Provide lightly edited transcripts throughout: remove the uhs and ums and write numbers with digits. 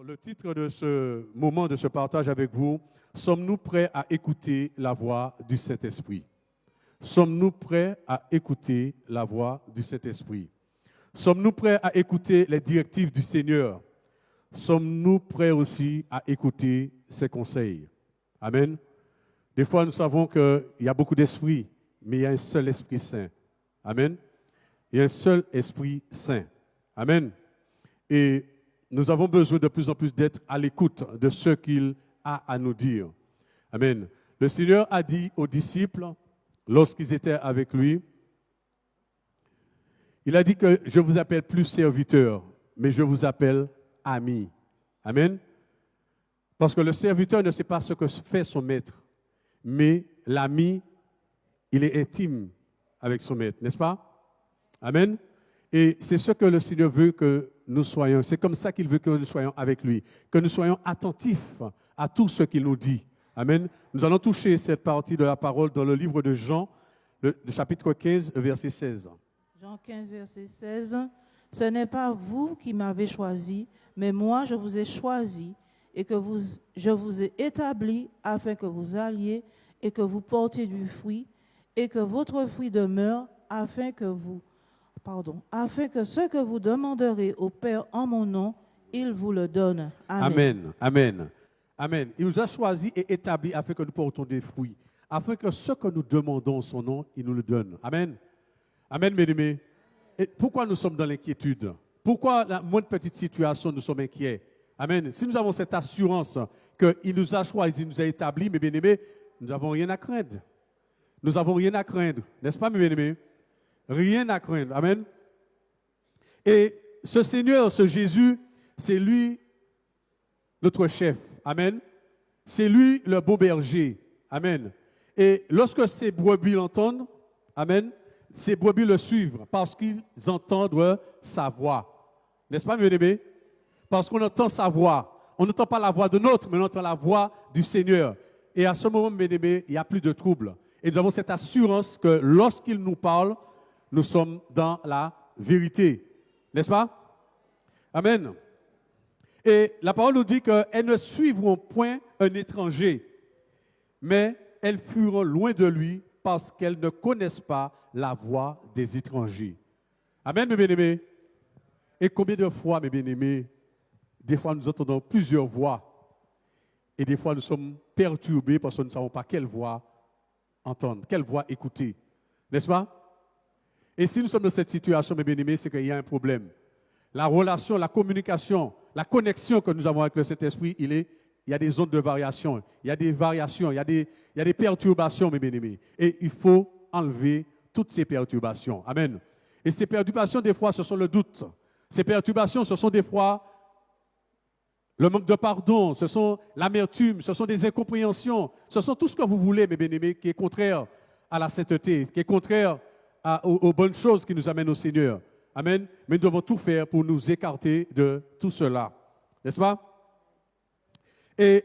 Alors, le titre de ce moment, de ce partage avec vous, sommes-nous prêts à écouter la voix du Saint-Esprit? Sommes-nous prêts à écouter la voix du Saint-Esprit? Sommes-nous prêts à écouter les directives du Seigneur? Sommes-nous prêts aussi à écouter ses conseils? Amen. Des fois, nous savons qu'il y a beaucoup d'esprits, mais il y a un seul Esprit Saint. Amen. Il y a un seul Esprit Saint. Amen. Et nous avons besoin de plus en plus d'être à l'écoute de ce qu'il a à nous dire. Amen. Le Seigneur a dit aux disciples, lorsqu'ils étaient avec lui, il a dit que je ne vous appelle plus serviteur, mais je vous appelle ami. Amen. Parce que le serviteur ne sait pas ce que fait son maître, mais l'ami, il est intime avec son maître, n'est-ce pas? Amen. Et c'est ce que le Seigneur veut que nous soyons. C'est comme ça qu'il veut que nous soyons avec lui, que nous soyons attentifs à tout ce qu'il nous dit. Amen. Nous allons toucher cette partie de la parole dans le livre de Jean, le chapitre 15, verset 16. Jean 15, verset 16. Ce n'est pas vous qui m'avez choisi, mais moi je vous ai choisi et que je vous ai établi afin que vous alliez et que vous portiez du fruit et que votre fruit demeure afin que ce que vous demanderez au Père en mon nom, il vous le donne. Amen. Amen. Amen. Amen. Il nous a choisis et établis afin que nous portions des fruits, afin que ce que nous demandons en son nom, il nous le donne. Amen. Amen, mes amis. Et pourquoi nous sommes dans l'inquiétude? Pourquoi, dans la moindre petite situation, nous sommes inquiets? Amen. Si nous avons cette assurance qu'il nous a choisis, il nous a établis, mes bien-aimés, nous n'avons rien à craindre. Nous n'avons rien à craindre. N'est-ce pas, mes bien-aimés? Rien à craindre. Amen. Et ce Seigneur, ce Jésus, c'est lui notre chef. Amen. C'est lui le beau berger. Amen. Et lorsque ces brebis l'entendent, amen, ces brebis le suivent parce qu'ils entendent sa voix. N'est-ce pas, mes bien-aimés? Parce qu'on entend sa voix. On n'entend pas la voix de l'autre, mais on entend la voix du Seigneur. Et à ce moment, mes bien-aimés, il n'y a plus de trouble. Et nous avons cette assurance que lorsqu'il nous parle, nous sommes dans la vérité. N'est-ce pas? Amen. Et la parole nous dit qu'elles ne suivront point un étranger, mais elles furent loin de lui parce qu'elles ne connaissent pas la voix des étrangers. Amen, mes bien-aimés. Et combien de fois, mes bien-aimés, des fois nous entendons plusieurs voix et des fois nous sommes perturbés parce que nous ne savons pas quelle voix entendre, quelle voix écouter. N'est-ce pas? Et si nous sommes dans cette situation, mes bien-aimés, c'est qu'il y a un problème. La relation, la communication, la connexion que nous avons avec le Saint-Esprit, il y a des zones de variation, il y a des variations, il y a des perturbations, mes bien-aimés. Et il faut enlever toutes ces perturbations. Amen. Et ces perturbations, des fois, ce sont le doute. Ces perturbations, ce sont des fois le manque de pardon, ce sont l'amertume, ce sont des incompréhensions, ce sont tout ce que vous voulez, mes bien-aimés, qui est contraire à la sainteté, qui est contraire aux bonnes choses qui nous amènent au Seigneur. Amen. Mais nous devons tout faire pour nous écarter de tout cela. N'est-ce pas? Et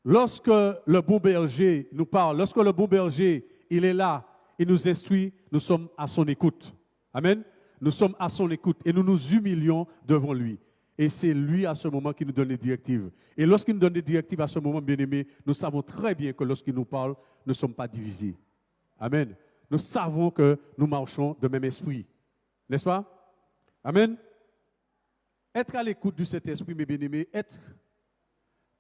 lorsque le bon berger nous parle, lorsque le bon berger, il est là, il nous instruit, nous sommes à son écoute. Amen. Nous sommes à son écoute et nous nous humilions devant lui. Et c'est lui à ce moment qui nous donne les directives. Et lorsqu'il nous donne des directives à ce moment, bien-aimés, nous savons très bien que lorsqu'il nous parle, nous ne sommes pas divisés. Amen. Nous savons que nous marchons de même esprit. N'est-ce pas? Amen. Être à l'écoute du Saint-Esprit, mes bien-aimés, être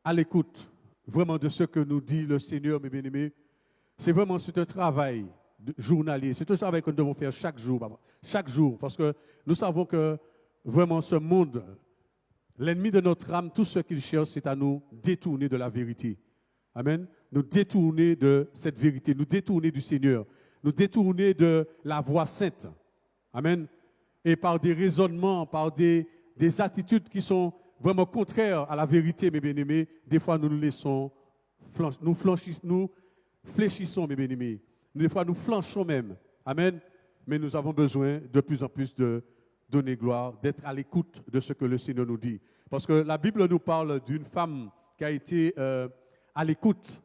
à l'écoute vraiment de ce que nous dit le Seigneur, mes bien-aimés, c'est un travail journalier. C'est un travail que nous devons faire chaque jour, parce que nous savons que vraiment ce monde, l'ennemi de notre âme, tout ce qu'il cherche, c'est à nous détourner de la vérité. Amen. Nous détourner de cette vérité, nous détourner du Seigneur, nous détourner de la voie sainte. Amen. Et par des raisonnements, par des attitudes qui sont vraiment contraires à la vérité, mes bien-aimés, des fois nous nous laissons, nous fléchissons, mes bien-aimés. Des fois nous flanchons même. Amen. Mais nous avons besoin de plus en plus de donner gloire, d'être à l'écoute de ce que le Seigneur nous dit. Parce que la Bible nous parle d'une femme qui a été à l'écoute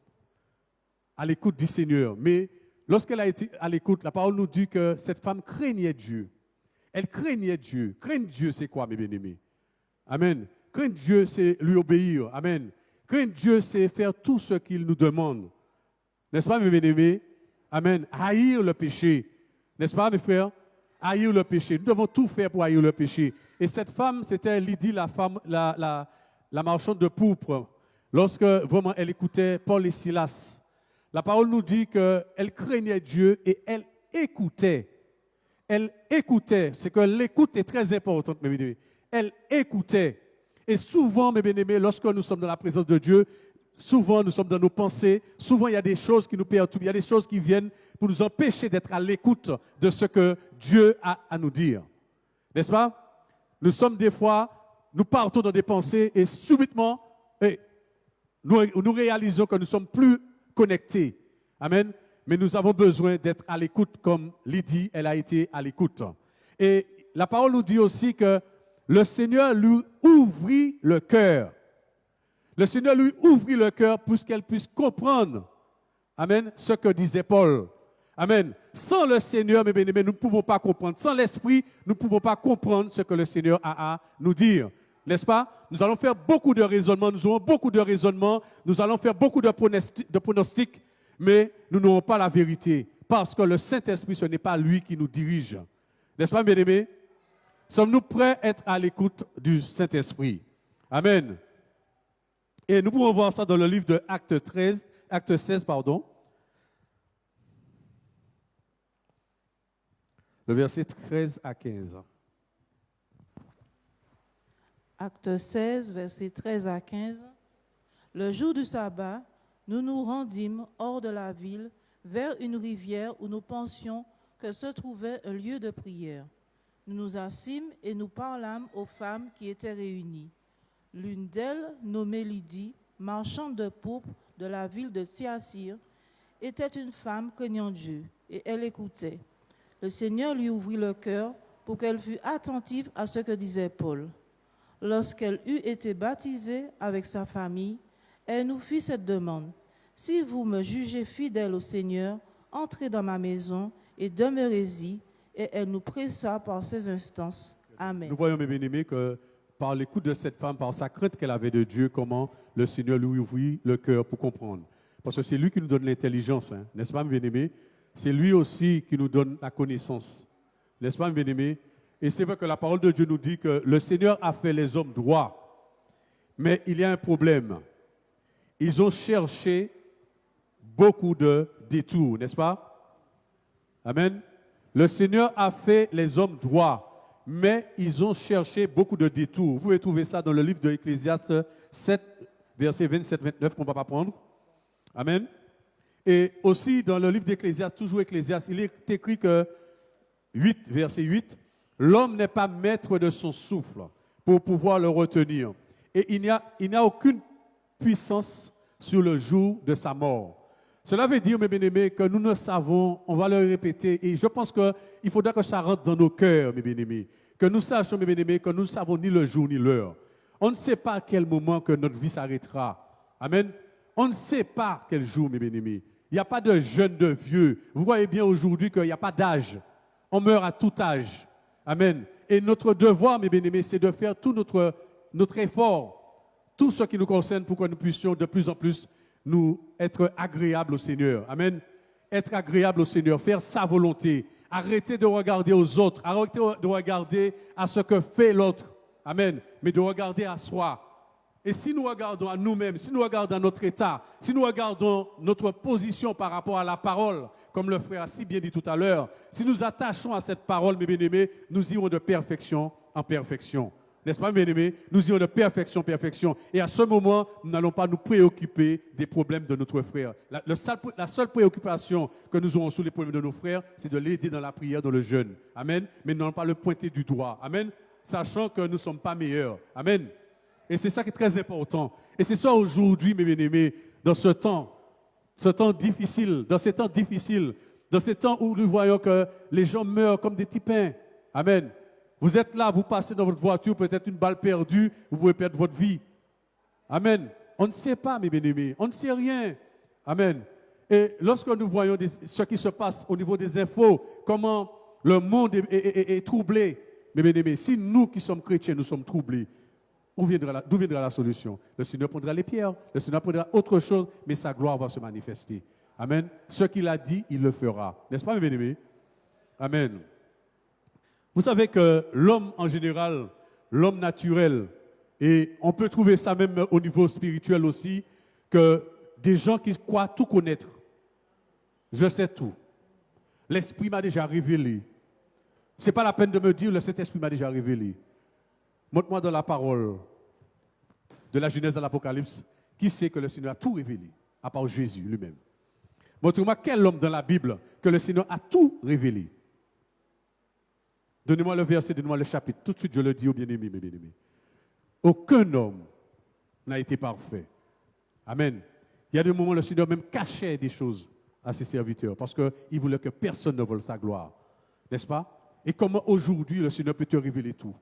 du Seigneur. Mais lorsqu'elle a été à l'écoute, la parole nous dit que cette femme craignait Dieu. Elle craignait Dieu. Craindre Dieu, c'est quoi, mes bien-aimés? Amen. craindre Dieu, c'est lui obéir. Amen. Craindre Dieu, c'est faire tout ce qu'il nous demande. N'est-ce pas, mes bien-aimés? Amen. Haïr le péché. N'est-ce pas, mes frères? Haïr le péché. Nous devons tout faire pour haïr le péché. Et cette femme, c'était Lydie, la marchande de pourpre. Lorsque vraiment elle écoutait Paul et Silas, la parole nous dit qu'elle craignait Dieu et elle écoutait. Elle écoutait. C'est que l'écoute est très importante, mes bien-aimés. Elle écoutait. Et souvent, mes bien-aimés, lorsque nous sommes dans la présence de Dieu, souvent nous sommes dans nos pensées, souvent il y a des choses qui nous perturbent, il y a des choses qui viennent pour nous empêcher d'être à l'écoute de ce que Dieu a à nous dire. N'est-ce pas? Nous sommes des fois, nous partons dans des pensées et subitement, nous réalisons que nous ne sommes plus connectés. Amen. Mais nous avons besoin d'être à l'écoute comme Lydie, elle a été à l'écoute. Et la parole nous dit aussi que le Seigneur lui ouvrit le cœur. Le Seigneur lui ouvrit le cœur pour qu'elle puisse comprendre, amen, ce que disait Paul. Amen. Sans le Seigneur, mes bien-aimés, nous ne pouvons pas comprendre. Sans l'Esprit, nous ne pouvons pas comprendre ce que le Seigneur a à nous dire. N'est-ce pas? Nous allons faire beaucoup de raisonnements, nous aurons beaucoup de raisonnements, nous allons faire beaucoup de pronostics, mais nous n'aurons pas la vérité. Parce que le Saint-Esprit, ce n'est pas lui qui nous dirige. N'est-ce pas, bien-aimés? Sommes-nous prêts à être à l'écoute du Saint-Esprit? Amen. Et nous pouvons voir ça dans le livre de Acte 16, le verset 13 à 15. Acte 16, versets 13 à 15. Le jour du sabbat, nous nous rendîmes hors de la ville, vers une rivière où nous pensions que se trouvait un lieu de prière. Nous nous assîmes et nous parlâmes aux femmes qui étaient réunies. L'une d'elles, nommée Lydie, marchande de pourpre de la ville de Thyatire, était une femme craignant Dieu, et elle écoutait. Le Seigneur lui ouvrit le cœur pour qu'elle fût attentive à ce que disait Paul. Lorsqu'elle eut été baptisée avec sa famille, elle nous fit cette demande. « Si vous me jugez fidèle au Seigneur, entrez dans ma maison et demeurez-y. » Et elle nous pressa par ses instances. Amen. Nous voyons, mes bien-aimés, que par l'écoute de cette femme, par sa crainte qu'elle avait de Dieu, comment le Seigneur lui ouvrit le cœur pour comprendre. Parce que c'est lui qui nous donne l'intelligence, hein, n'est-ce pas, mes bien-aimés? C'est lui aussi qui nous donne la connaissance. N'est-ce pas, mes bien-aimés? Et c'est vrai que la parole de Dieu nous dit que le Seigneur a fait les hommes droits. Mais il y a un problème. Ils ont cherché beaucoup de détours, n'est-ce pas? Amen. Le Seigneur a fait les hommes droits, mais ils ont cherché beaucoup de détours. Vous pouvez trouver ça dans le livre de Ecclésiaste 7, versets 27-29 qu'on ne va pas prendre. Amen. Et aussi dans le livre d'Ecclésiaste, toujours Ecclésiaste, il est écrit que 8, verset 8, l'homme n'est pas maître de son souffle pour pouvoir le retenir. Et il n'y a aucune puissance sur le jour de sa mort. Cela veut dire, mes bien-aimés, que nous ne savons, on va le répéter, et je pense qu'il faudra que ça rentre dans nos cœurs, mes bien-aimés, que nous sachions, mes bien-aimés, que nous ne savons ni le jour ni l'heure. On ne sait pas à quel moment que notre vie s'arrêtera. Amen. On ne sait pas quel jour, mes bien-aimés. Il n'y a pas de jeunes, de vieux. Vous voyez bien aujourd'hui qu'il n'y a pas d'âge. On meurt à tout âge. Amen. Et notre devoir, mes bien-aimés, c'est de faire tout notre effort, tout ce qui nous concerne pour que nous puissions de plus en plus nous être agréables au Seigneur. Amen. Être agréable au Seigneur, faire sa volonté. Arrêter de regarder aux autres, arrêter de regarder à ce que fait l'autre. Amen. Mais de regarder à soi. Et si nous regardons à nous-mêmes, si nous regardons à notre état, si nous regardons notre position par rapport à la parole, comme le frère a si bien dit tout à l'heure, si nous attachons à cette parole, mes bien-aimés, nous irons de perfection en perfection. N'est-ce pas, mes bien-aimés? Nous irons de perfection en perfection. Et à ce moment, nous n'allons pas nous préoccuper des problèmes de notre frère. La seule préoccupation que nous aurons sur les problèmes de nos frères, c'est de l'aider dans la prière, dans le jeûne. Amen. Mais nous n'allons pas le pointer du doigt. Amen. Sachant que nous ne sommes pas meilleurs. Amen. Et c'est ça qui est très important. Et c'est ça aujourd'hui, mes bien-aimés, dans ce temps difficile, dans ces temps où nous voyons que les gens meurent comme des petits pains. Amen. Vous êtes là, vous passez dans votre voiture, peut-être une balle perdue, vous pouvez perdre votre vie. Amen. On ne sait pas, mes bien-aimés, on ne sait rien. Amen. Et lorsque nous voyons ce qui se passe au niveau des infos, comment le monde est troublé, mes bien-aimés, si nous qui sommes chrétiens, nous sommes troublés, D'où viendra la solution? Le Seigneur prendra les pierres, le Seigneur prendra autre chose, mais sa gloire va se manifester. Amen. Ce qu'il a dit, il le fera. N'est-ce pas, mes bien-aimés? Amen. Vous savez que l'homme en général, l'homme naturel, et on peut trouver ça même au niveau spirituel aussi, que des gens qui croient tout connaître. Je sais tout. L'Esprit m'a déjà révélé. Ce n'est pas la peine de me dire, le Saint-Esprit m'a déjà révélé. Montre-moi dans la parole de la Genèse à l'Apocalypse, qui sait que le Seigneur a tout révélé, à part Jésus lui-même. Montre-moi quel homme dans la Bible que le Seigneur a tout révélé. Donnez-moi le verset, donnez-moi le chapitre. Tout de suite, je le dis aux bien-aimés, mes bien-aimés. Aucun homme n'a été parfait. Amen. Il y a des moments où le Seigneur même cachait des choses à ses serviteurs parce qu'il voulait que personne ne vole sa gloire. N'est-ce pas? Et comment aujourd'hui le Seigneur peut te révéler tout?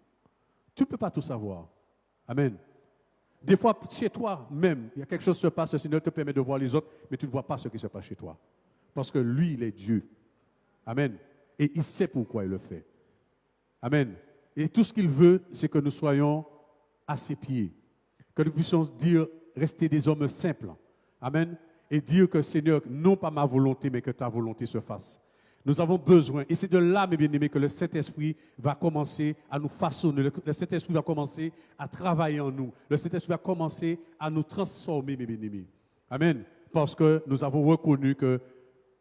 Tu ne peux pas tout savoir. Amen. Des fois, chez toi même, il y a quelque chose qui se passe, le Seigneur te permet de voir les autres, mais tu ne vois pas ce qui se passe chez toi. Parce que lui, il est Dieu. Amen. Et il sait pourquoi il le fait. Amen. Et tout ce qu'il veut, c'est que nous soyons à ses pieds. Que nous puissions dire, rester des hommes simples. Amen. Et dire que Seigneur, non pas ma volonté, mais que ta volonté se fasse. Nous avons besoin, et c'est de là, mes bien-aimés, que le Saint-Esprit va commencer à nous façonner. Le Saint-Esprit va commencer à travailler en nous. Le Saint-Esprit va commencer à nous transformer, mes bien-aimés. Amen. Parce que nous avons reconnu que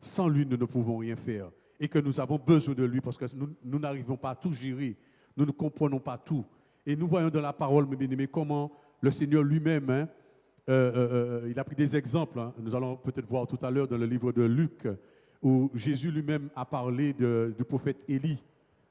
sans lui, nous ne pouvons rien faire. Et que nous avons besoin de lui parce que nous n'arrivons pas à tout gérer. Nous ne comprenons pas tout. Et nous voyons dans la parole, mes bien-aimés, comment le Seigneur lui-même, il a pris des exemples. Nous allons peut-être voir tout à l'heure dans le livre de Luc, où Jésus lui-même a parlé du prophète Élie.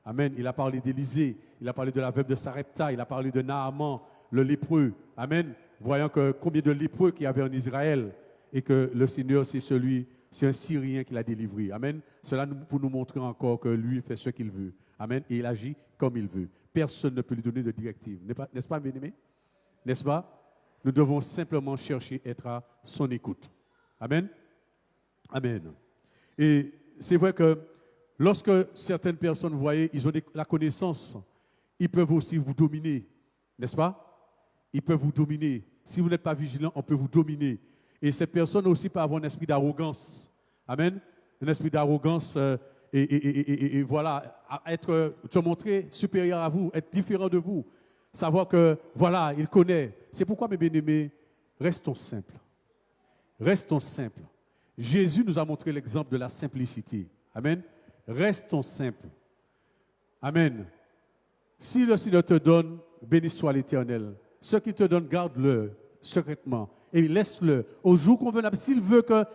Amen. Il a parlé d'Élisée, il a parlé de la veuve de Sarepta, il a parlé de Naaman, le lépreux. Amen. Voyant que combien de lépreux qu'il y avait en Israël et que le Seigneur, c'est un Syrien qui l'a délivré. Amen. Cela pour nous montrer encore que lui fait ce qu'il veut. Amen. Et il agit comme il veut. Personne ne peut lui donner de directive. N'est-ce pas, bien-aimé? N'est-ce pas? Nous devons simplement chercher à être à son écoute. Amen. Amen. Et c'est vrai que lorsque certaines personnes, vous voyez, ils ont la connaissance, ils peuvent aussi vous dominer, n'est-ce pas? Ils peuvent vous dominer. Si vous n'êtes pas vigilant, on peut vous dominer. Et ces personnes aussi peuvent avoir un esprit d'arrogance. Amen. Un esprit d'arrogance et voilà, se montrer supérieur à vous, être différent de vous. Savoir que, voilà, il connaît. C'est pourquoi, mes bien-aimés, restons simples. Restons simples. Jésus nous a montré l'exemple de la simplicité. Amen. Restons simples. Amen. Si le Seigneur te donne, béni soit l'Éternel. Ce qu'il te donne, garde-le secrètement et laisse-le. Au jour convenable, s'il veut que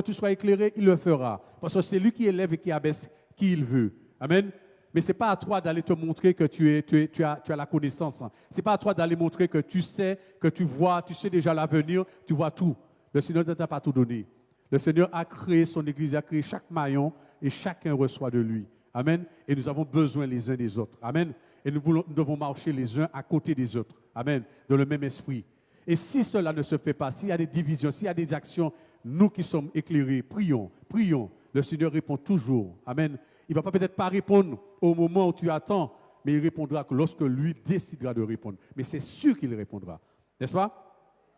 tu sois éclairé, il le fera. Parce que c'est lui qui élève et qui abaisse qui il veut. Amen. Mais ce n'est pas à toi d'aller te montrer que tu as la connaissance. Ce n'est pas à toi d'aller montrer que tu sais, que tu vois, tu sais déjà l'avenir, tu vois tout. Le Seigneur ne t'a pas tout donné. Le Seigneur a créé son Église, il a créé chaque maillon et chacun reçoit de lui. Amen. Et nous avons besoin les uns des autres. Amen. Et nous devons marcher les uns à côté des autres. Amen. Dans le même esprit. Et si cela ne se fait pas, s'il y a des divisions, s'il y a des actions, nous qui sommes éclairés, prions, prions. Le Seigneur répond toujours. Amen. Il ne va peut-être pas répondre au moment où tu attends, mais il répondra que lorsque lui décidera de répondre. Mais c'est sûr qu'il répondra. N'est-ce pas?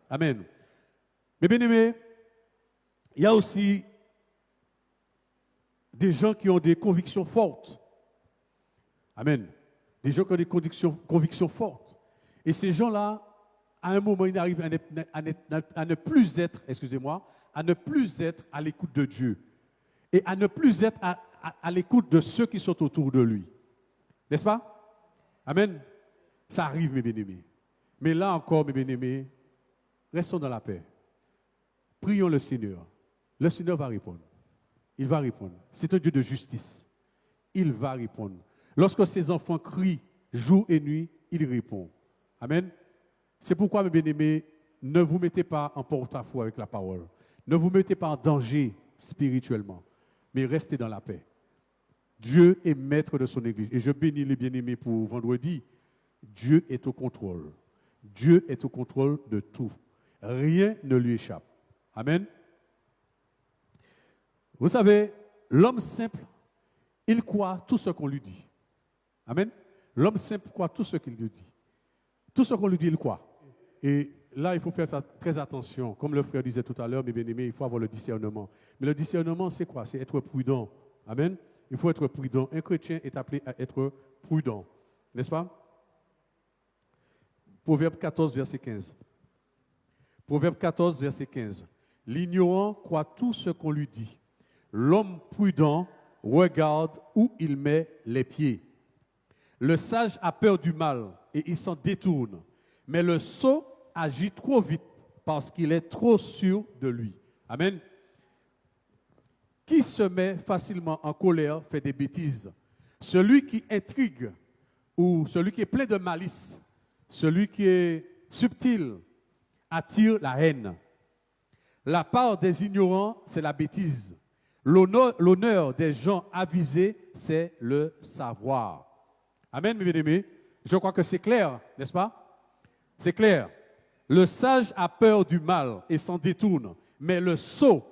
Amen. Mais bien aimés, il y a aussi des gens qui ont des convictions fortes. Amen. Des gens qui ont des convictions fortes. Et ces gens-là, à un moment, ils arrivent à ne plus être, à ne plus être à l'écoute de Dieu. Et à ne plus être à l'écoute de ceux qui sont autour de lui. N'est-ce pas? Amen. Ça arrive, mes bien-aimés. Mais là encore, mes bien-aimés, restons dans la paix. Prions le Seigneur. Le Seigneur va répondre. Il va répondre. C'est un Dieu de justice. Il va répondre. Lorsque ses enfants crient jour et nuit, il répond. Amen. C'est pourquoi, mes bien-aimés, ne vous mettez pas en porte-à-faux avec la parole. Ne vous mettez pas en danger spirituellement, mais restez dans la paix. Dieu est maître de son Église. Et je bénis les bien-aimés pour vendredi. Dieu est au contrôle. Dieu est au contrôle de tout. Rien ne lui échappe. Amen. Vous savez, l'homme simple, il croit tout ce qu'on lui dit. Amen. L'homme simple croit tout ce qu'il lui dit. Tout ce qu'on lui dit, il croit. Et là, il faut faire très attention. Comme le frère disait tout à l'heure, mes bien-aimés, il faut avoir le discernement. Mais le discernement, c'est quoi? C'est être prudent. Amen. Il faut être prudent. Un chrétien est appelé à être prudent. N'est-ce pas? Proverbe 14, verset 15. Proverbe 14, verset 15. L'ignorant croit tout ce qu'on lui dit. L'homme prudent regarde où il met les pieds. Le sage a peur du mal et il s'en détourne. Mais le sot agit trop vite parce qu'il est trop sûr de lui. Amen. Qui se met facilement en colère fait des bêtises. Celui qui intrigue ou celui qui est plein de malice, celui qui est subtil, attire la haine. La part des ignorants, c'est la bêtise. L'honneur des gens avisés, c'est le savoir. Amen, mes bien-aimés. Je crois que c'est clair, n'est-ce pas? C'est clair. Le sage a peur du mal et s'en détourne, mais le sot,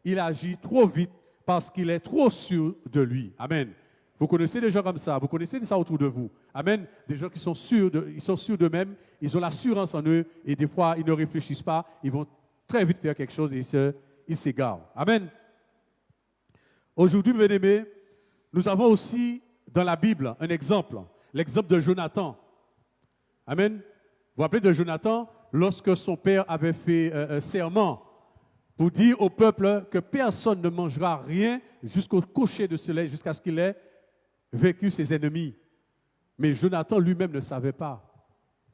il agit trop vite parce qu'il est trop sûr de lui. Amen. Vous connaissez des gens comme ça, vous connaissez ça autour de vous. Amen. Des gens qui sont sûrs d'eux-mêmes, ils ont l'assurance en eux et des fois ils ne réfléchissent pas, ils vont très vite faire quelque chose et ils s'égarent. Amen. Aujourd'hui, mes bien-aimés, nous avons aussi dans la Bible un exemple, l'exemple de Jonathan. Amen. Vous vous rappelez de Jonathan, lorsque son père avait fait un serment pour dire au peuple que personne ne mangera rien jusqu'au coucher de soleil, jusqu'à ce qu'il ait vaincu ses ennemis. Mais Jonathan lui-même ne savait pas.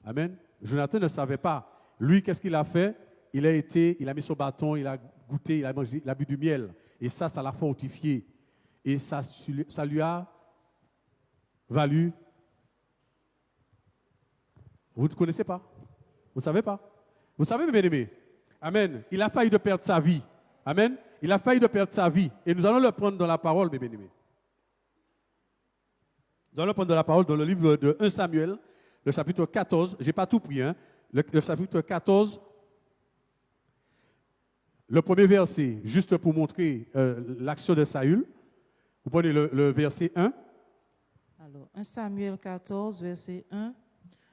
Amen. Jonathan ne savait pas. Lui, qu'est-ce qu'il a fait? Il a mis son bâton, il a goûté, il a mangé, il a bu du miel. Et ça l'a fortifié. Et ça lui a valu. Vous ne connaissez pas? Vous ne savez pas? Vous savez, mes bien-aimés? Amen. Il a failli de perdre sa vie. Amen. Il a failli de perdre sa vie. Et nous allons le prendre dans la parole, mes bien-aimés. Nous allons prendre de la parole dans le livre de 1 Samuel, le chapitre 14. Je n'ai pas tout pris, hein. Le chapitre 14, le premier verset, juste pour montrer l'action de Saül. Vous prenez le verset 1. Alors, 1 Samuel 14, verset 1.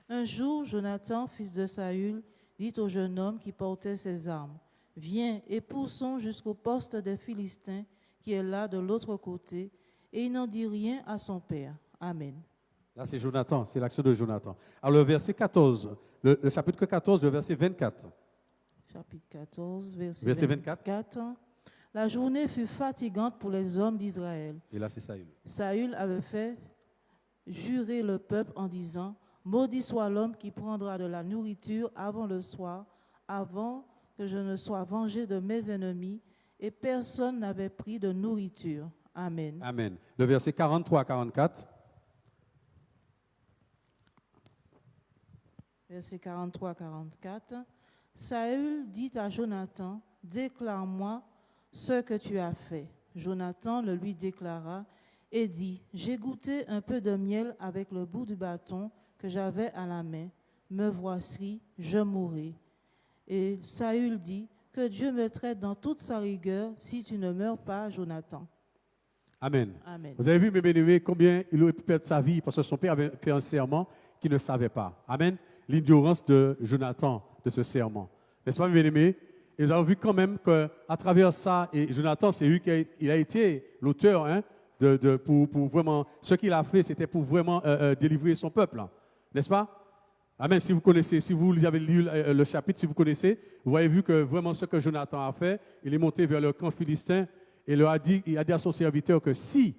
Un jour, Jonathan, fils de Saül, dit au jeune homme qui portait ses armes, « Viens et poussons jusqu'au poste des Philistins qui est là de l'autre côté. » Et il n'en dit rien à son père. Amen. Là, c'est Jonathan, c'est l'action de Jonathan. Alors, le verset 14, le chapitre 14, le verset 24. Chapitre 14, verset 24. La journée fut fatigante pour les hommes d'Israël. Et là, c'est Saül. Saül avait fait jurer le peuple en disant, « Maudit soit l'homme qui prendra de la nourriture avant le soir, avant que je ne sois vengé de mes ennemis. » Et personne n'avait pris de nourriture. Amen. Amen. Le verset 43 à 44. Verset 43-44. Saül dit à Jonathan, « Déclare-moi ce que tu as fait. » Jonathan le lui déclara et dit, « J'ai goûté un peu de miel avec le bout du bâton que j'avais à la main. Me voici, je mourrai. » Et Saül dit, « Que Dieu me traite dans toute sa rigueur si tu ne meurs pas, Jonathan. » Amen. Amen. Vous avez vu, mes bien-aimés, combien il aurait pu perdre sa vie parce que son père avait fait un serment qu'il ne savait pas. Amen. L'ignorance de Jonathan, de ce serment. N'est-ce pas, mes bien-aimés? Et nous avons vu quand même qu'à travers ça, et Jonathan, c'est lui qui a été l'auteur, hein, pour vraiment, ce qu'il a fait, c'était pour vraiment délivrer son peuple. N'est-ce pas? Amen. Si vous connaissez, si vous avez lu le chapitre, si vous connaissez, vous avez vu que vraiment ce que Jonathan a fait, il est monté vers le camp philistin et il a dit à son serviteur que si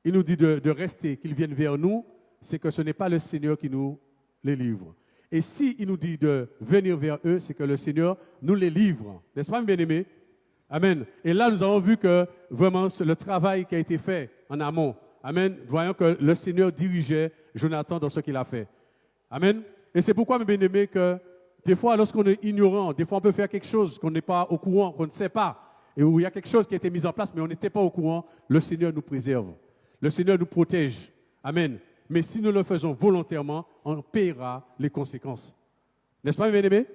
il nous dit de rester, qu'il vienne vers nous, c'est que ce n'est pas le Seigneur qui nous les livre. Et si il nous dit de venir vers eux, c'est que le Seigneur nous les livre. N'est-ce pas, mes bien-aimés? Amen. Et là, nous avons vu que vraiment le travail qui a été fait en amont. Amen. Voyons que le Seigneur dirigeait Jonathan dans ce qu'il a fait. Amen. Et c'est pourquoi, mes bien-aimés, que des fois, lorsqu'on est ignorant, des fois, on peut faire quelque chose qu'on n'est pas au courant, qu'on ne sait pas, et où il y a quelque chose qui a été mis en place, mais on n'était pas au courant, le Seigneur nous préserve. Le Seigneur nous protège. Amen. Mais si nous le faisons volontairement, on paiera les conséquences. N'est-ce pas, mes bien-aimés?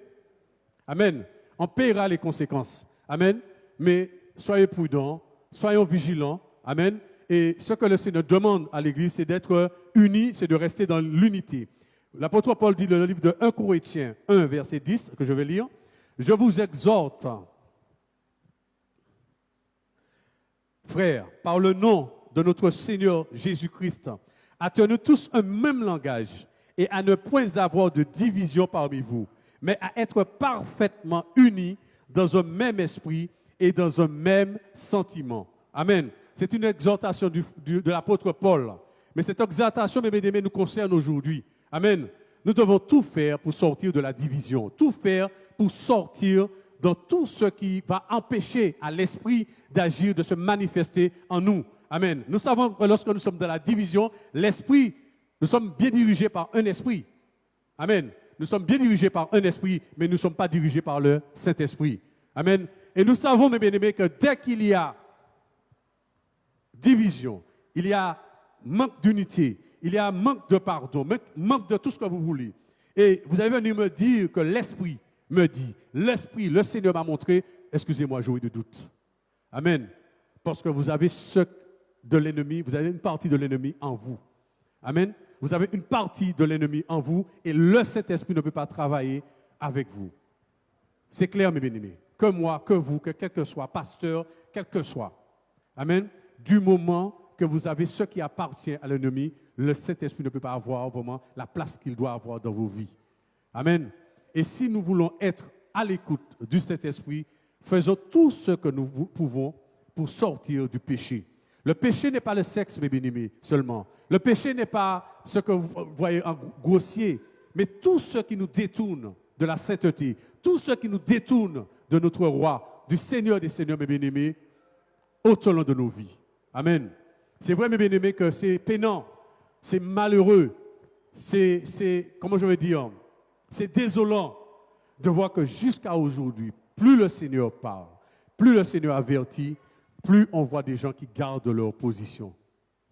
Amen. On paiera les conséquences. Amen. Mais soyez prudents, soyons vigilants. Amen. Et ce que le Seigneur demande à l'Église, c'est d'être unis, c'est de rester dans l'unité. L'apôtre Paul dit dans le livre de 1 Corinthiens 1, verset 10, que je vais lire, « Je vous exhorte, frères, par le nom de notre Seigneur Jésus-Christ, à tenir tous un même langage et à ne point avoir de division parmi vous, mais à être parfaitement unis dans un même esprit et dans un même sentiment. » Amen. C'est une exhortation de l'apôtre Paul. Mais cette exhortation, mes bien-aimés, nous concerne aujourd'hui. Amen. Nous devons tout faire pour sortir de la division, tout faire pour sortir dans tout ce qui va empêcher à l'esprit d'agir, de se manifester en nous. Amen. Nous savons que lorsque nous sommes dans la division, l'esprit, nous sommes bien dirigés par un esprit. Amen. Nous sommes bien dirigés par un esprit, mais nous ne sommes pas dirigés par le Saint-Esprit. Amen. Et nous savons, mes bien-aimés, que dès qu'il y a division, il y a manque d'unité, il y a manque de pardon, manque de tout ce que vous voulez. Et vous allez venir me dire que l'Esprit me dit, l'Esprit, le Seigneur m'a montré, excusez-moi, j'aurai de doute. Amen. Parce que vous avez ce de l'ennemi, vous avez une partie de l'ennemi en vous. Amen. Vous avez une partie de l'ennemi en vous et le Saint-Esprit ne peut pas travailler avec vous. C'est clair, mes bien-aimés. Que moi, que vous, que quel que soit, pasteur, quel que soit. Amen. Du moment que vous avez ce qui appartient à l'ennemi, le Saint-Esprit ne peut pas avoir vraiment la place qu'il doit avoir dans vos vies. Amen. Et si nous voulons être à l'écoute du Saint-Esprit, faisons tout ce que nous pouvons pour sortir du péché. Le péché n'est pas le sexe, mes bien-aimés, seulement. Le péché n'est pas ce que vous voyez en grossier, mais tout ce qui nous détourne de la sainteté, tout ce qui nous détourne de notre roi, du Seigneur des Seigneurs, mes bien-aimés, au long de nos vies. Amen. C'est vrai, mes bien-aimés, que c'est peinant, c'est malheureux, comment je vais dire, c'est désolant de voir que jusqu'à aujourd'hui, plus le Seigneur parle, plus le Seigneur avertit, plus on voit des gens qui gardent leur position.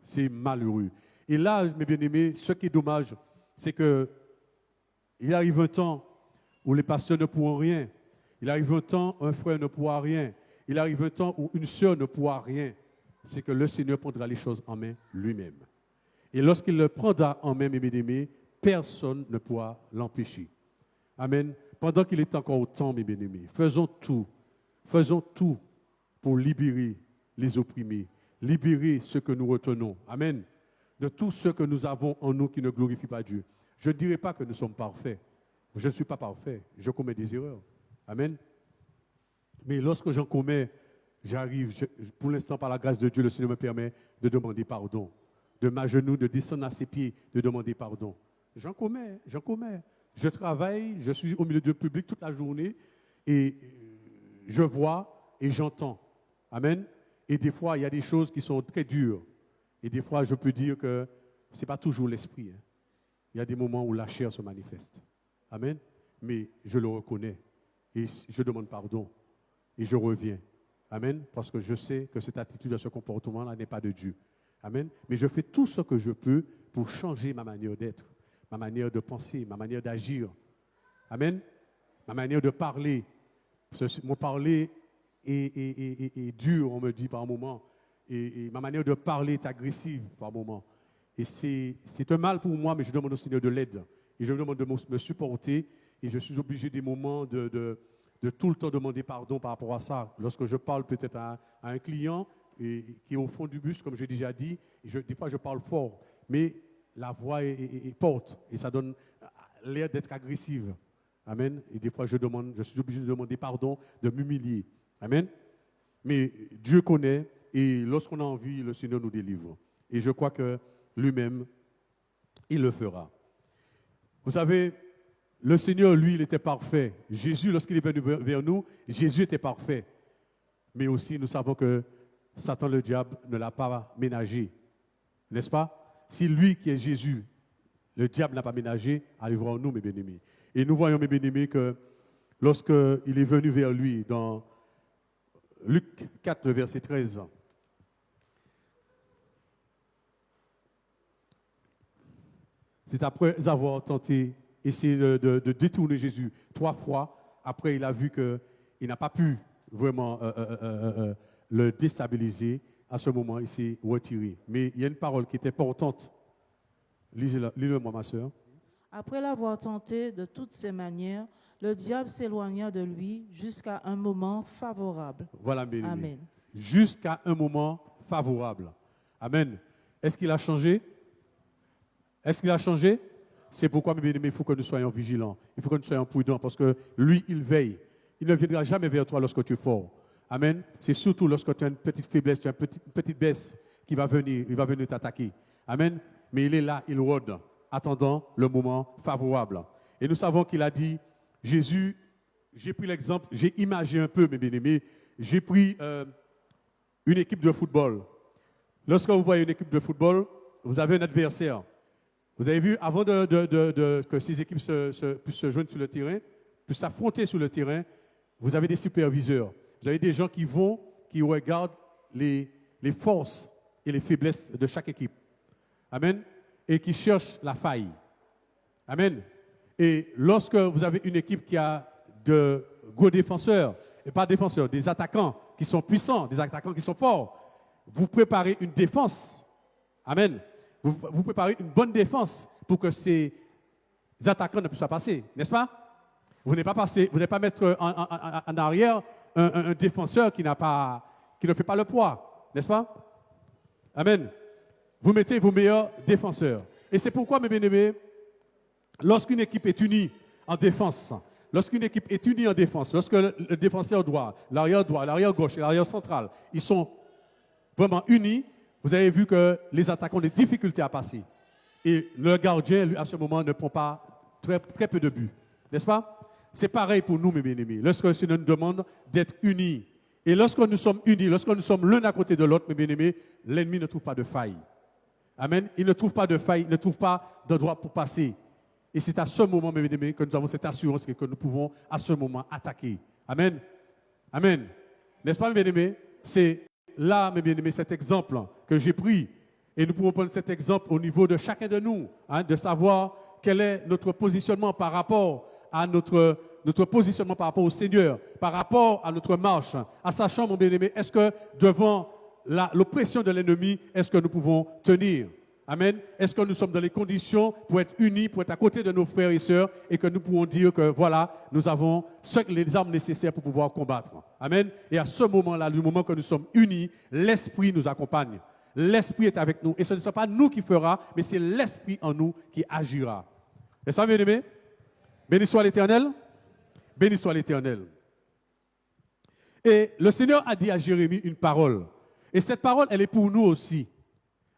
C'est malheureux. Et là, mes bien-aimés, ce qui est dommage, c'est qu'il arrive un temps où les pasteurs ne pourront rien. Il arrive un temps où un frère ne pourra rien. Il arrive un temps où une sœur ne pourra rien. C'est que le Seigneur prendra les choses en main lui-même. Et lorsqu'il le prendra en main, mes bien-aimés, personne ne pourra l'empêcher. Amen. Pendant qu'il est encore temps, mes bien-aimés, faisons tout pour libérer les opprimés, libérer ceux que nous retenons. Amen. De tout ce que nous avons en nous qui ne glorifie pas Dieu. Je ne dirai pas que nous sommes parfaits. Je ne suis pas parfait. Je commets des erreurs. Amen. Mais lorsque j'en commets, j'arrive, pour l'instant, par la grâce de Dieu, le Seigneur me permet de demander pardon. De m'agenouiller, de descendre à ses pieds, de demander pardon. J'en commets. Je travaille, je suis au milieu du public toute la journée et je vois et j'entends. Amen. Et des fois, il y a des choses qui sont très dures. Et des fois, je peux dire que ce n'est pas toujours l'esprit. Il y a des moments où la chair se manifeste. Amen. Mais je le reconnais. Et je demande pardon. Et je reviens. Amen. Parce que je sais que cette attitude, ce comportement-là n'est pas de Dieu. Amen. Mais je fais tout ce que je peux pour changer ma manière d'être, ma manière de penser, ma manière d'agir. Amen. Ma manière de parler. Mon parler est dur, on me dit par moments. Et ma manière de parler est agressive par moments. Et c'est un mal pour moi, mais je demande au Seigneur de l'aide. Et je lui demande de me supporter. Et je suis obligé des moments de tout le temps demander pardon par rapport à ça. Lorsque je parle peut-être à un client qui est au fond du bus, comme j'ai déjà dit, des fois je parle fort, mais la voix est porte et ça donne l'air d'être agressive. Amen. Et des fois je suis obligé de demander pardon, de m'humilier. Amen. Mais Dieu connaît et lorsqu'on a envie, le Seigneur nous délivre. Et je crois que lui-même, il le fera. Vous savez, le Seigneur, lui, il était parfait. Jésus, lorsqu'il est venu vers nous, Jésus était parfait. Mais aussi, nous savons que Satan, le diable, ne l'a pas ménagé. N'est-ce pas? Si lui qui est Jésus, le diable n'a pas ménagé, arrivera en nous, mes bien-aimés. Et nous voyons, mes bien-aimés, que lorsqu'il est venu vers lui, dans Luc 4, verset 13, c'est après avoir tenté, essayé de détourner Jésus 3 fois. Après, il a vu qu'il n'a pas pu vraiment le déstabiliser. À ce moment, il s'est retiré. Mais il y a une parole qui est importante. Lisez-le, moi, ma soeur. Après l'avoir tenté de toutes ses manières, le diable s'éloigna de lui jusqu'à un moment favorable. Voilà, bien aimé. Amen. Jusqu'à un moment favorable. Amen. Est-ce qu'il a changé? Est-ce qu'il a changé? C'est pourquoi, mes bien-aimés, il faut que nous soyons vigilants. Il faut que nous soyons prudents parce que lui, il veille. Il ne viendra jamais vers toi lorsque tu es fort. Amen. C'est surtout lorsque tu as une petite faiblesse, tu as une petite baisse qui va venir, il va venir t'attaquer. Amen. Mais il est là, il rôde, attendant le moment favorable. Et nous savons qu'il a dit, Jésus, j'ai pris l'exemple, j'ai imagé un peu, mes bien-aimés, j'ai pris une équipe de football. Lorsque vous voyez une équipe de football, vous avez un adversaire. Vous avez vu, avant que ces équipes puissent se joindre sur le terrain, puissent s'affronter sur le terrain, vous avez des superviseurs. Vous avez des gens qui regardent les forces et les faiblesses de chaque équipe. Amen. Et qui cherchent la faille. Amen. Et lorsque vous avez une équipe qui a de gros défenseurs, et pas défenseurs, des attaquants qui sont puissants, des attaquants qui sont forts, vous préparez une défense. Amen. Vous préparez une bonne défense pour que ces attaquants ne puissent pas passer, n'est-ce pas? Vous n'allez pas mettre en arrière un défenseur qui ne fait pas le poids, n'est-ce pas? Amen. Vous mettez vos meilleurs défenseurs. Et c'est pourquoi, mes bien-aimés, lorsqu'une équipe est unie en défense, lorsque le défenseur droit, l'arrière gauche et l'arrière central, ils sont vraiment unis, vous avez vu que les attaquants ont des difficultés à passer. Et le gardien, lui, à ce moment, ne prend pas très peu de buts. N'est-ce pas? C'est pareil pour nous, mes bien-aimés. Lorsque le Seigneur nous demande d'être unis. Et lorsque nous sommes unis, lorsque nous sommes l'un à côté de l'autre, mes bien-aimés, l'ennemi ne trouve pas de faille. Amen. Il ne trouve pas de faille, il ne trouve pas d'endroit pour passer. Et c'est à ce moment, mes bien-aimés, que nous avons cette assurance que nous pouvons à ce moment attaquer. Amen. Amen. N'est-ce pas, mes bien-aimés? C'est là, mes bien-aimés, cet exemple que j'ai pris. Et nous pouvons prendre cet exemple au niveau de chacun de nous, de savoir quel est notre positionnement par rapport à notre positionnement par rapport au Seigneur, par rapport à notre marche, à sachant, mon bien-aimé, est-ce que devant l'oppression de l'ennemi, est-ce que nous pouvons tenir? Amen. Est-ce que nous sommes dans les conditions pour être unis, pour être à côté de nos frères et sœurs et que nous pouvons dire que voilà, nous avons les armes nécessaires pour pouvoir combattre. Amen. Et à ce moment-là, du moment que nous sommes unis, l'Esprit nous accompagne. L'Esprit est avec nous. Et ce ne sera pas nous qui fera, mais c'est l'Esprit en nous qui agira. Est-ce ça, bien-aimé? Béni soit l'Éternel. Béni soit l'Éternel. Et le Seigneur a dit à Jérémie une parole. Et cette parole, elle est pour nous aussi.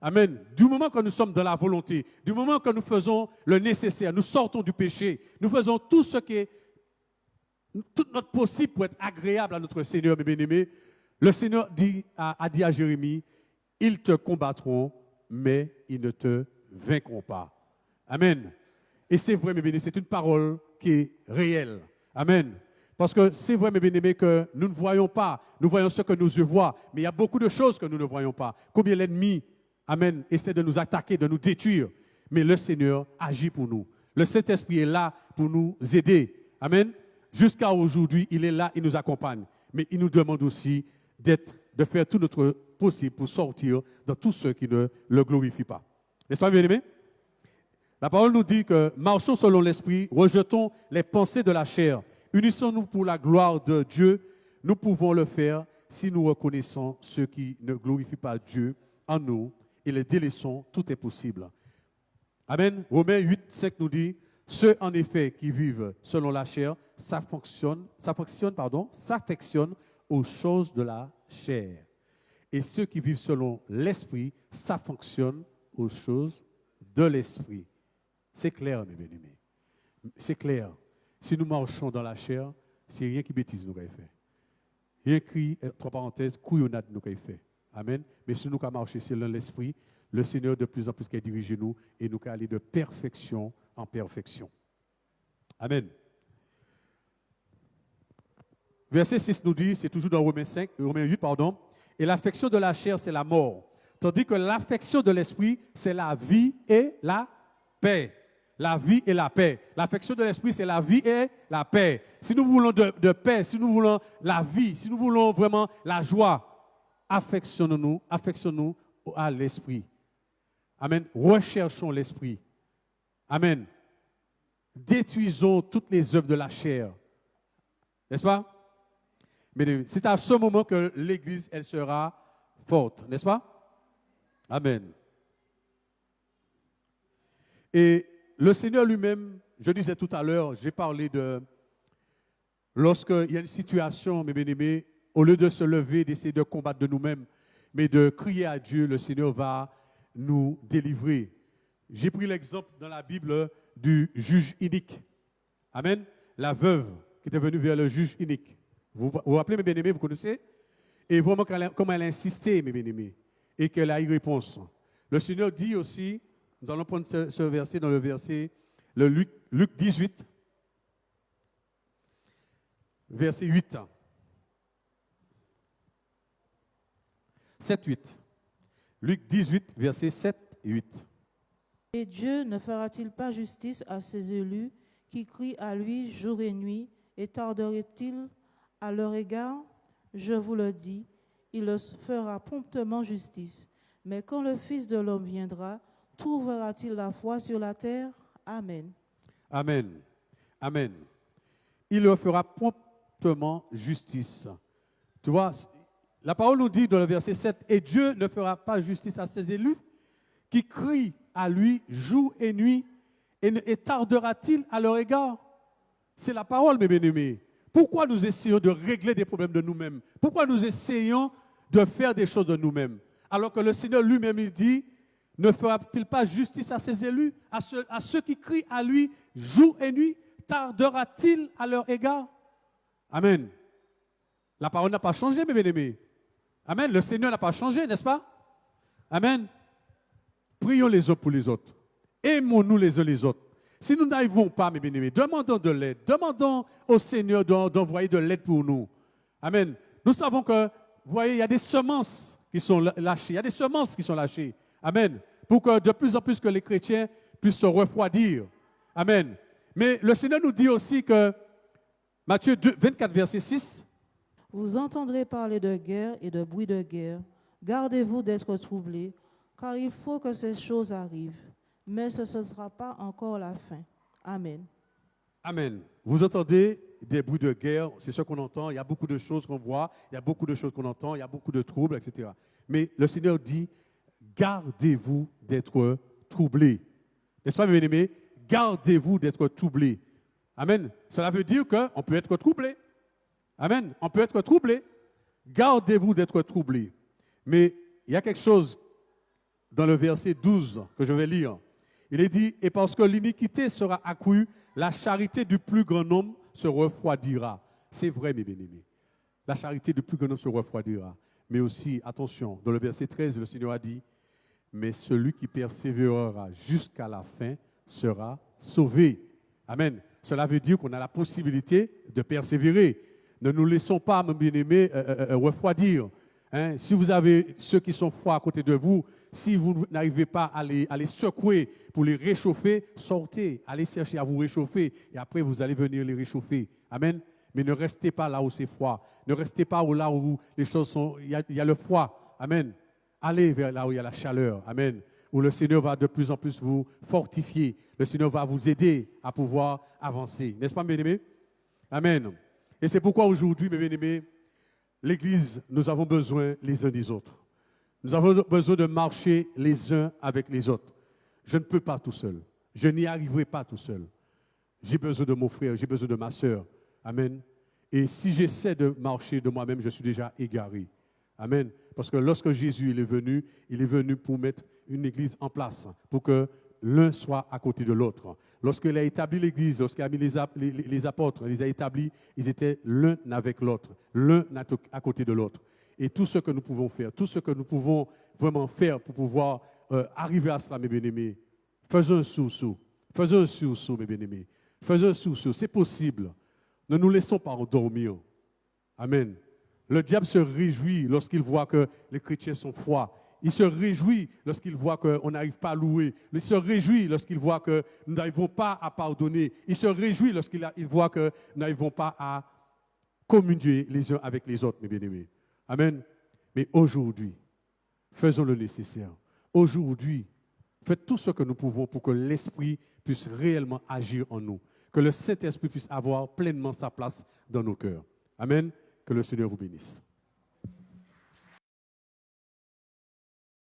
Amen. Du moment que nous sommes dans la volonté, du moment que nous faisons le nécessaire, nous sortons du péché, nous faisons tout ce qui est, tout notre possible pour être agréable à notre Seigneur, mes bien-aimés, le Seigneur a dit à Jérémie, ils te combattront, mais ils ne te vaincront pas. Amen. Et c'est vrai, mes bien-aimés, c'est une parole qui est réelle. Amen. Parce que c'est vrai, mes bien-aimés, que nous ne voyons pas, nous voyons ce que nos yeux voient, mais il y a beaucoup de choses que nous ne voyons pas. Combien l'ennemi, amen, essaie de nous attaquer, de nous détruire, mais le Seigneur agit pour nous. Le Saint-Esprit est là pour nous aider. Amen. Jusqu'à aujourd'hui, il est là, il nous accompagne. Mais il nous demande aussi de faire tout notre possible pour sortir de tous ceux qui ne le glorifient pas. N'est-ce pas, bien-aimés? La parole nous dit que marchons selon l'Esprit, rejetons les pensées de la chair. Unissons-nous pour la gloire de Dieu. Nous pouvons le faire si nous reconnaissons ceux qui ne glorifient pas Dieu en nous et les délaissons, tout est possible. Amen. Romains 8, 5 nous dit, ceux en effet qui vivent selon la chair s'affectionnent aux choses de la chair. Et ceux qui vivent selon l'esprit s'affectionnent aux choses de l'esprit. C'est clair, mes bien-aimés. C'est clair. Si nous marchons dans la chair, c'est rien qui bêtise nous avons fait. Rien qui, entre parenthèses, couillonnade nous avons fait. Amen. Mais si nous avons marché selon l'esprit, le Seigneur de plus en plus dirige nous et nous allons aller de perfection en perfection. Amen. Verset 6 nous dit, c'est toujours dans Romains 8, et l'affection de la chair, c'est la mort. Tandis que l'affection de l'esprit, c'est la vie et la paix. La vie et la paix. L'affection de l'esprit, c'est la vie et la paix. Si nous voulons de paix, si nous voulons la vie, si nous voulons vraiment la joie, affectionnons-nous à l'esprit. Amen. Recherchons l'esprit. Amen. détruisons toutes les œuvres de la chair. N'est-ce pas? Mais c'est à ce moment que l'Église, elle sera forte. N'est-ce pas? Amen. Et le Seigneur lui-même, je disais tout à l'heure, j'ai parlé de lorsqu'il y a une situation, mes bien-aimés, au lieu de se lever, d'essayer de combattre de nous-mêmes, mais de crier à Dieu, le Seigneur va nous délivrer. J'ai pris l'exemple dans la Bible du juge inique. Amen. La veuve qui était venue vers le juge inique. Vous vous rappelez, mes bien-aimés, vous connaissez? Et vraiment comment elle a insisté, mes bien-aimés, et qu'elle a eu réponse. Le Seigneur dit aussi, nous allons prendre ce verset dans le verset, Luc 18, verset 8. 7, 8. Luc 18, verset 7 et 8. Et Dieu ne fera-t-il pas justice à ses élus qui crient à lui jour et nuit, et tarderait-il à leur égard? Je vous le dis, il leur fera promptement justice. Mais quand le Fils de l'homme viendra, trouvera-t-il la foi sur la terre? Amen. Amen. Amen. Il leur fera promptement justice. Tu vois, la parole nous dit dans le verset 7, et Dieu ne fera pas justice à ses élus qui crient à lui jour et nuit, et tardera-t-il à leur égard? C'est la parole, mes bien-aimés. Pourquoi nous essayons de régler des problèmes de nous-mêmes? Pourquoi nous essayons de faire des choses de nous-mêmes? Alors que le Seigneur lui-même, il dit, ne fera-t-il pas justice à ses élus, à ceux qui crient à lui jour et nuit? Tardera-t-il à leur égard? Amen. La parole n'a pas changé, mes bien-aimés. Amen. Le Seigneur n'a pas changé, n'est-ce pas? Amen. Prions les uns pour les autres. Aimons-nous les uns les autres. Si nous n'arrivons pas, mes bien-aimés, demandons de l'aide. Demandons au Seigneur d'envoyer de l'aide pour nous. Amen. Nous savons que, vous voyez, il y a des semences qui sont lâchées. Il y a des semences qui sont lâchées. Amen. Pour que de plus en plus que les chrétiens puissent se refroidir. Amen. Mais le Seigneur nous dit aussi que, Matthieu 24, verset 6, Vous entendrez parler de guerre et de bruit de guerre. Gardez-vous d'être troublés, car il faut que ces choses arrivent. Mais ce ne sera pas encore la fin. Amen. Amen. Vous entendez des bruits de guerre, c'est ce qu'on entend. Il y a beaucoup de choses qu'on voit, il y a beaucoup de choses qu'on entend, il y a beaucoup de troubles, etc. Mais le Seigneur dit, gardez-vous d'être troublés. N'est-ce pas, mes bien-aimés? Gardez-vous d'être troublés. Amen. Cela veut dire qu'on peut être troublé. Amen. On peut être troublé. Gardez-vous d'être troublés. Mais il y a quelque chose dans le verset 12 que je vais lire. Il est dit, et parce que l'iniquité sera accrue, la charité du plus grand nombre se refroidira. C'est vrai, mes bien-aimés. La charité du plus grand nombre se refroidira. Mais aussi, attention, dans le verset 13, le Seigneur a dit, mais celui qui persévérera jusqu'à la fin sera sauvé. Amen. Cela veut dire qu'on a la possibilité de persévérer. Ne nous laissons pas, mes bien-aimés, refroidir. Hein? Si vous avez ceux qui sont froids à côté de vous, si vous n'arrivez pas à les secouer pour les réchauffer, sortez, allez chercher à vous réchauffer et après vous allez venir les réchauffer. Amen. Mais ne restez pas là où c'est froid. Ne restez pas là où les choses sont, il y a le froid. Amen. Allez vers là où il y a la chaleur. Amen. Où le Seigneur va de plus en plus vous fortifier. Le Seigneur va vous aider à pouvoir avancer. N'est-ce pas, mes bien-aimés? Amen. Et c'est pourquoi aujourd'hui, mes bien-aimés, l'Église, nous avons besoin les uns des autres. Nous avons besoin de marcher les uns avec les autres. Je ne peux pas tout seul. Je n'y arriverai pas tout seul. J'ai besoin de mon frère, j'ai besoin de ma sœur. Amen. Et si j'essaie de marcher de moi-même, je suis déjà égaré. Amen. Parce que lorsque Jésus il est venu pour mettre une église en place, pour que l'un soit à côté de l'autre. Lorsqu'il a établi l'église, lorsqu'il a mis les apôtres, il les a établis, ils étaient l'un avec l'autre, l'un à côté de l'autre. Et tout ce que nous pouvons faire, tout ce que nous pouvons vraiment faire pour pouvoir arriver à cela, mes bien-aimés, faisons un sous-sous. Faisons un sous-sous, mes bien-aimés. Faisons un sous-sous. C'est possible. Ne nous laissons pas endormir. Amen. Le diable se réjouit lorsqu'il voit que les chrétiens sont froids. Il se réjouit lorsqu'il voit qu'on n'arrive pas à louer. Il se réjouit lorsqu'il voit que nous n'arrivons pas à pardonner. Il se réjouit lorsqu'il voit que nous n'arrivons pas à communier les uns avec les autres, mes bien-aimés. Amen. Mais aujourd'hui, faisons le nécessaire. Aujourd'hui, Faites tout ce que nous pouvons pour que l'Esprit puisse réellement agir en nous, que le Saint-Esprit puisse avoir pleinement sa place dans nos cœurs. Amen. Que le Seigneur vous bénisse.